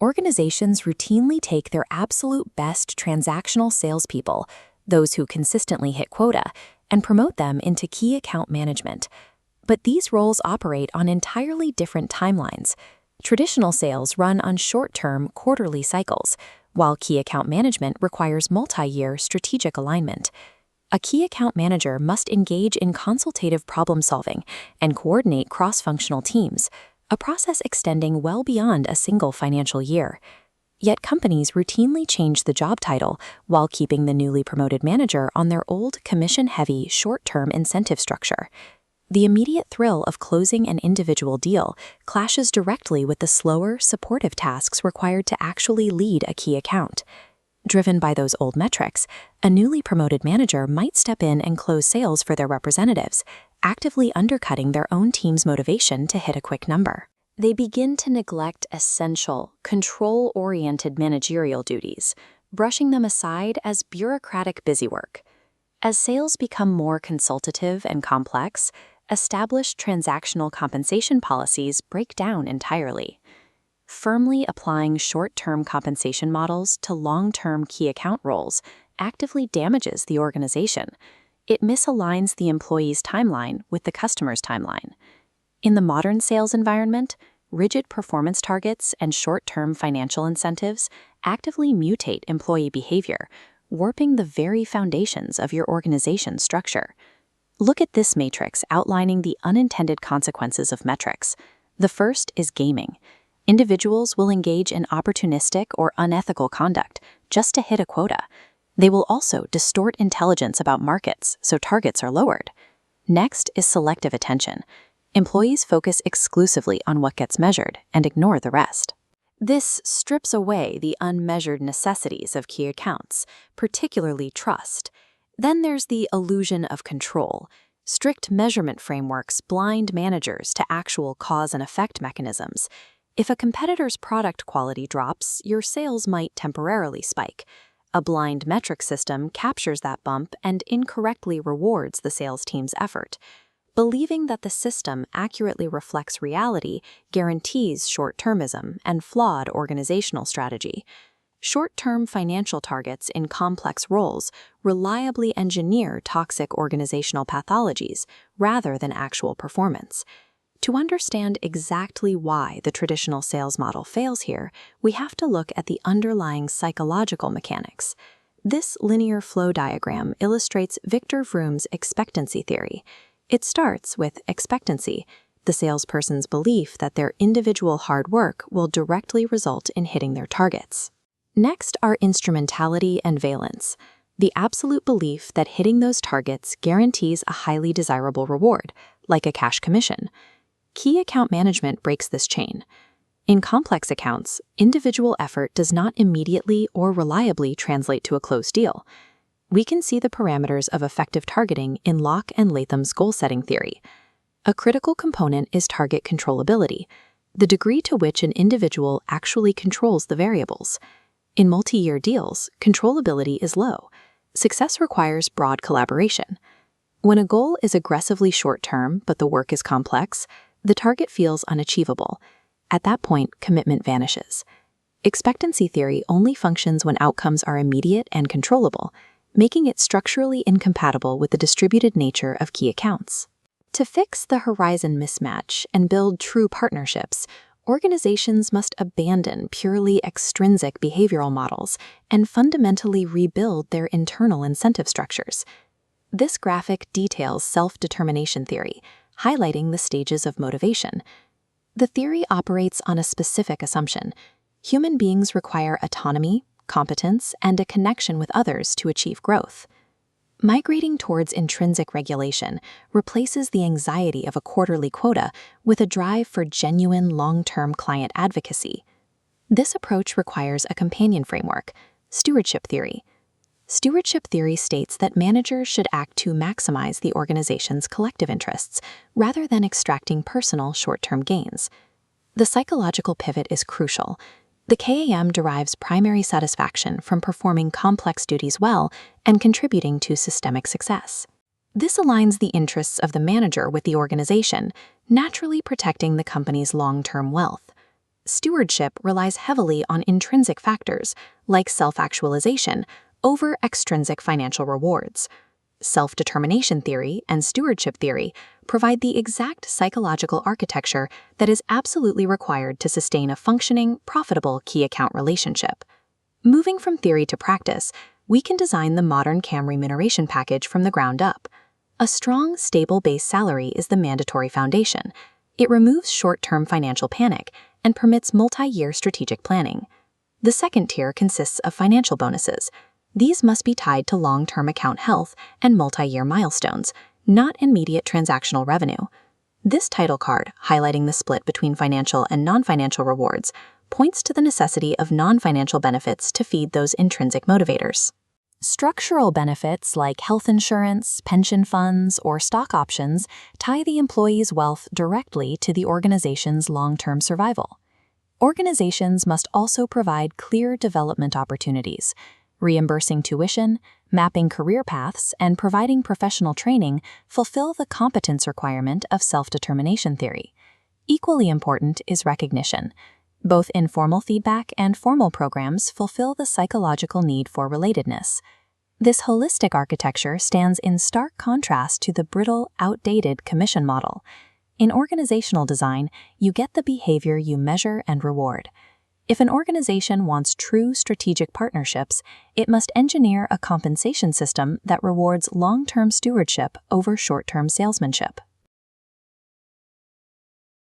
Organizations routinely take their absolute best transactional salespeople, those who consistently hit quota, and promote them into key account management. But these roles operate on entirely different timelines. Traditional sales run on short-term, quarterly cycles, while key account management requires multi-year strategic alignment. A key account manager must engage in consultative problem-solving and coordinate cross-functional teams, a process extending well beyond a single financial year. Yet companies routinely change the job title while keeping the newly promoted manager on their old commission-heavy short-term incentive structure. The immediate thrill of closing an individual deal clashes directly with the slower, supportive tasks required to actually lead a key account. Driven by those old metrics, a newly promoted manager might step in and close sales for their representatives, actively undercutting their own team's motivation to hit a quick number. They begin to neglect essential, control-oriented managerial duties, brushing them aside as bureaucratic busywork. As sales become more consultative and complex, established transactional compensation policies break down entirely. Firmly applying short-term compensation models to long-term key account roles actively damages the organization. It misaligns the employee's timeline with the customer's timeline. In the modern sales environment, rigid performance targets and short-term financial incentives actively mutate employee behavior, warping the very foundations of your organization's structure. Look at this matrix outlining the unintended consequences of metrics. The first is gaming. Individuals will engage in opportunistic or unethical conduct just to hit a quota. They will also distort intelligence about markets so targets are lowered. Next is selective attention. Employees focus exclusively on what gets measured and ignore the rest. This strips away the unmeasured necessities of key accounts, particularly trust. Then there's the illusion of control. Strict measurement frameworks blind managers to actual cause and effect mechanisms. If a competitor's product quality drops, your sales might temporarily spike. A blind metric system captures that bump and incorrectly rewards the sales team's effort. Believing that the system accurately reflects reality guarantees short-termism and flawed organizational strategy. Short-term financial targets in complex roles reliably engineer toxic organizational pathologies rather than actual performance. To understand exactly why the traditional sales model fails here, we have to look at the underlying psychological mechanics. This linear flow diagram illustrates Victor Vroom's expectancy theory. It starts with expectancy, the salesperson's belief that their individual hard work will directly result in hitting their targets. Next are instrumentality and valence, the absolute belief that hitting those targets guarantees a highly desirable reward, like a cash commission. Key account management breaks this chain. In complex accounts, individual effort does not immediately or reliably translate to a closed deal. We can see the parameters of effective targeting in Locke and Latham's goal-setting theory. A critical component is target controllability, the degree to which an individual actually controls the variables. In multi-year deals, controllability is low. Success requires broad collaboration. When a goal is aggressively short-term but the work is complex, the target feels unachievable. At that point, commitment vanishes. Expectancy theory only functions when outcomes are immediate and controllable, making it structurally incompatible with the distributed nature of key accounts. To fix the horizon mismatch and build true partnerships, organizations must abandon purely extrinsic behavioral models and fundamentally rebuild their internal incentive structures. This graphic details self-determination theory, highlighting the stages of motivation. The theory operates on a specific assumption. Human beings require autonomy, competence, and a connection with others to achieve growth. Migrating towards intrinsic regulation replaces the anxiety of a quarterly quota with a drive for genuine long-term client advocacy. This approach requires a companion framework, stewardship theory. Stewardship theory states that managers should act to maximize the organization's collective interests rather than extracting personal short-term gains. The psychological pivot is crucial. The KAM derives primary satisfaction from performing complex duties well and contributing to systemic success. This aligns the interests of the manager with the organization, naturally protecting the company's long-term wealth. stewardship relies heavily on intrinsic factors, like self-actualization, over extrinsic financial rewards. Self-determination theory and stewardship theory provide the exact psychological architecture that is absolutely required to sustain a functioning, profitable key account relationship. Moving from theory to practice, we can design the modern KAM remuneration package from the ground up. A strong, stable base salary is the mandatory foundation. It removes short-term financial panic and permits multi-year strategic planning. The second tier consists of financial bonuses. These must be tied to long-term account health and multi-year milestones, not immediate transactional revenue. This title card, highlighting the split between financial and non-financial rewards, points to the necessity of non-financial benefits to feed those intrinsic motivators. Structural benefits like health insurance, pension funds, or stock options tie the employee's wealth directly to the organization's long-term survival. Organizations must also provide clear development opportunities. Reimbursing tuition, mapping career paths, and providing professional training fulfill the competence requirement of self-determination theory. Equally important is recognition. Both informal feedback and formal programs fulfill the psychological need for relatedness. This holistic architecture stands in stark contrast to the brittle, outdated commission model. In organizational design, you get the behavior you measure and reward. If an organization wants true strategic partnerships, it must engineer a compensation system that rewards long-term stewardship over short-term salesmanship.